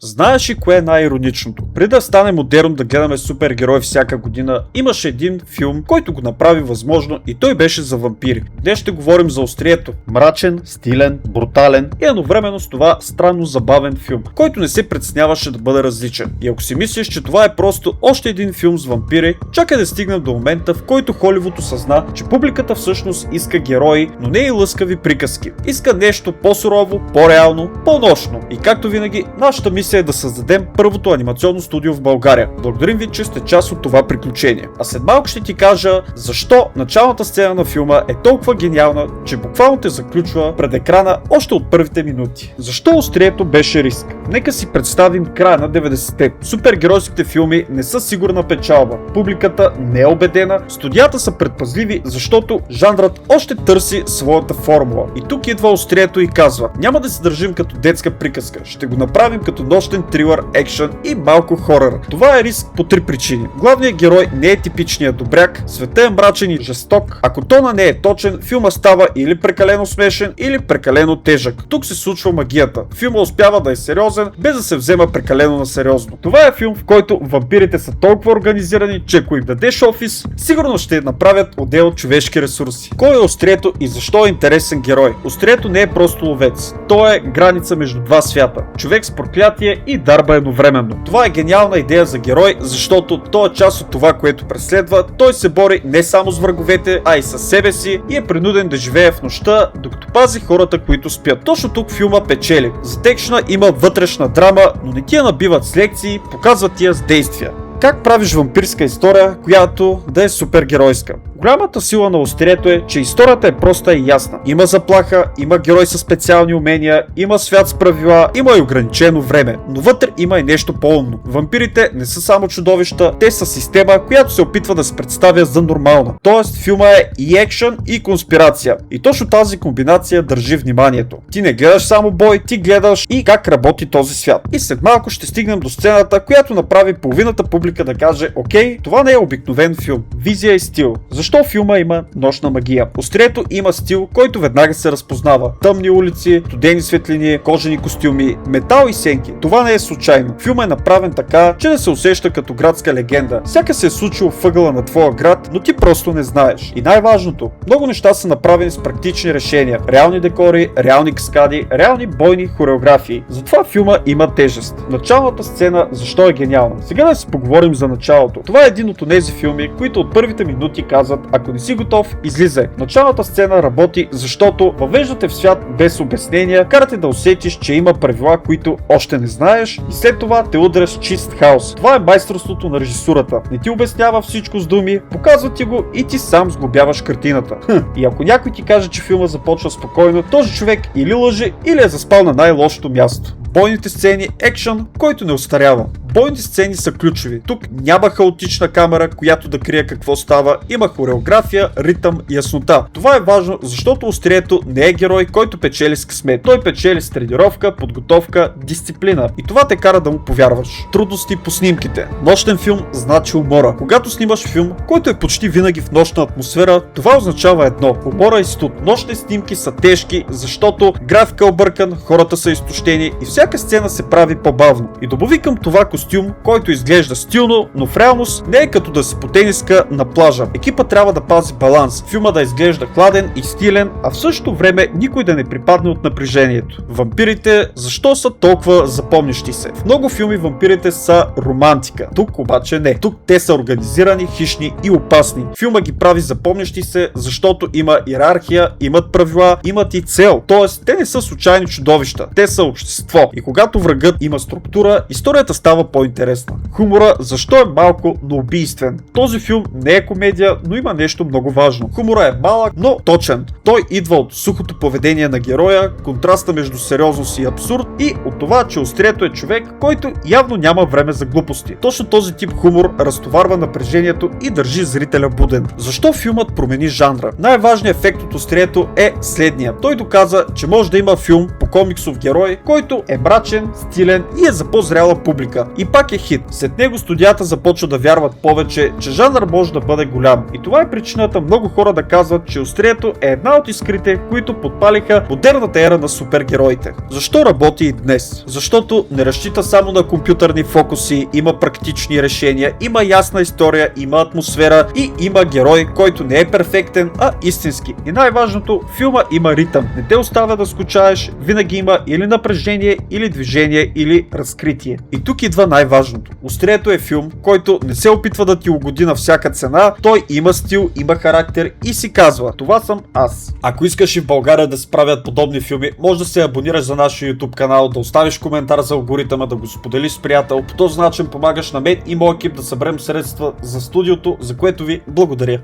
Знаеш ли кое е най-ироничното? Преди да стане модерно да гледаме супергерои всяка година, имаше един филм, който го направи възможно и той беше за вампири. Днес ще говорим за Острието. Мрачен, стилен, брутален и едновременно с това странно забавен филм, който не се притесняваше да бъде различен. И ако си мислиш, че това е просто още един филм с вампири, чакай да стигнем до момента, в който Холивуд осъзна, че публиката всъщност иска герои, но не и лъскави приказки. Иска нещо по-сурово, по-реално, по-нощно. И както винаги, нашата мисия е да създадем първото анимационно студио в България. Благодарим ви, че сте част от това приключение. А след малко ще ти кажа защо началната сцена на филма е толкова гениална, че буквално те заключва пред екрана още от първите минути. Защо Острието беше риск? Нека си представим края на 90-те. Супергеройските филми не са сигурна печалба. Публиката не е убедена, студията са предпазливи, защото жанрът още търси своята формула. И тук идва Острието и казва: няма да се държим като детска приказка, ще го направим като нощен трилър, екшън и малко хорър. Това е риск по три причини. Главният герой не е типичният добряк, светът е мрачен и жесток. Ако тона не е точен, филма става или прекалено смешен, или прекалено тежък. Тук се случва магията. Филма успява да е сериозен, без да се взема прекалено на сериозно. Това е филм, в който вампирите са толкова организирани, че ако им дадеш офис, сигурно ще направят отдел от човешки ресурси. Кой е Острието и защо е интересен герой? Острието не е просто ловец. Той е граница между два свята. Човек с проклятие и дарба едновременно. Това е гениална идея за герой, защото той е част от това, което преследва. Той се бори не само с враговете, а и със себе си и е принуден да живее в нощта, докато пази хората, които спят. Точно тук филма печели. За текшна има вътрешна драма, но не ти я набиват с лекции, показват ти я с действия. Как правиш вампирска история, която да е супергеройска? Голямата сила на Острието е, че историята е проста и ясна. Има заплаха, има герой със специални умения, има свят с правила, има и ограничено време. Но вътре има и нещо по-умно. Вампирите не са само чудовища, те са система, която се опитва да се представя за нормална. Тоест филма е и екшън, и конспирация. И точно тази комбинация държи вниманието. Ти не гледаш само бой, ти гледаш и как работи този свят. И след малко ще стигнем до сцената, която направи половината публика да каже: окей, това не е обикновен филм. Визия и стил. Защо филма има нощна магия? Острието има стил, който веднага се разпознава. Тъмни улици, студени светлини, кожени костюми, метал и сенки. Това не е случайно. Филма е направен така, че да се усеща като градска легенда. Всяка се е случило в ъгъла на твоя град, но ти просто не знаеш. И най-важното, много неща са направени с практични решения. Реални декори, реални каскади, реални бойни хореографии. Затова филма има тежест. Началната сцена защо е гениална? Сега да си поговорим за началото. Това е един от тези филми, които от първите минути казват: ако не си готов, излизай. Началната сцена работи, защото въвеждате в свят без обяснения, карате да усетиш, че има правила, които още не знаеш, и след това те удря с чист хаос. Това е майсторството на режисурата. Не ти обяснява всичко с думи, показва ти го и ти сам сглобяваш картината. И ако някой ти каже, че филма започва спокойно, този човек или лъже, или е заспал на най-лошото място. Бойните сцени, екшън, който не остарява. Бойните сцени са ключови. Тук няма хаотична камера, която да крие какво става. Има хореография, ритъм и яснота. Това е важно, защото Острието не е герой, който печели с късмет. Той печели с тренировка, подготовка, дисциплина. И това те кара да му повярваш. Трудности по снимките. Нощен филм значи умора. Когато снимаш филм, който е почти винаги в нощна атмосфера, това означава едно: умора и студ. Нощни снимки са тежки, защото графика е объркан, хората са изтощени и всяка сцена се прави по-бавно. И добави към това костюм, който изглежда стилно, но в реалност не е като да си по тениска на плажа. Екипът трябва да пази баланс, филма да изглежда хладен и стилен, а в същото време никой да не припадне от напрежението. Вампирите защо са толкова запомнящи се? В много филми вампирите са романтика. Тук обаче не. Тук те са организирани, хищни и опасни. Филма ги прави запомнящи се, защото има иерархия, имат правила, имат и цел. Тоест, те не са случайни чудовища. Те са общество. И когато врагът има структура, историята става по-интересна. Хумора защо е малко, но убийствен? Този филм не е комедия, но има нещо много важно. Хумора е малък, но точен. Той идва от сухото поведение на героя, контраста между сериозност и абсурд и от това, че Острието е човек, който явно няма време за глупости. Точно този тип хумор разтоварва напрежението и държи зрителя буден. Защо филмът промени жанра? Най-важният ефект от Острието е следния. Той доказа, че може да има филм по комиксов герой, който е мрачен, стилен и е за по-зряла публика. и пак е хит. След него студията започва да вярват повече, че жанър може да бъде голям. И това е причината много хора да казват, че Острието е една от искрите, които подпалиха модерната ера на супергероите. Защо работи и днес? Защото не разчита само на компютърни фокуси, има практични решения, има ясна история, има атмосфера и има герой, който не е перфектен, а истински. И най-важното, филма има ритъм. Не те оставя да скучаеш, винаги има или напрежение, или движение, или разкритие. И тук идва най-важното. Острието е филм, който не се опитва да ти угоди на всяка цена, той има стил, има характер и си казва: това съм аз. Ако искаш и в България да се правят подобни филми, може да се абонираш за нашия YouTube канал, да оставиш коментар за алгоритъма, да го споделиш с приятел. По този начин помагаш на мен и моя екип да съберем средства за студиото, за което ви благодаря.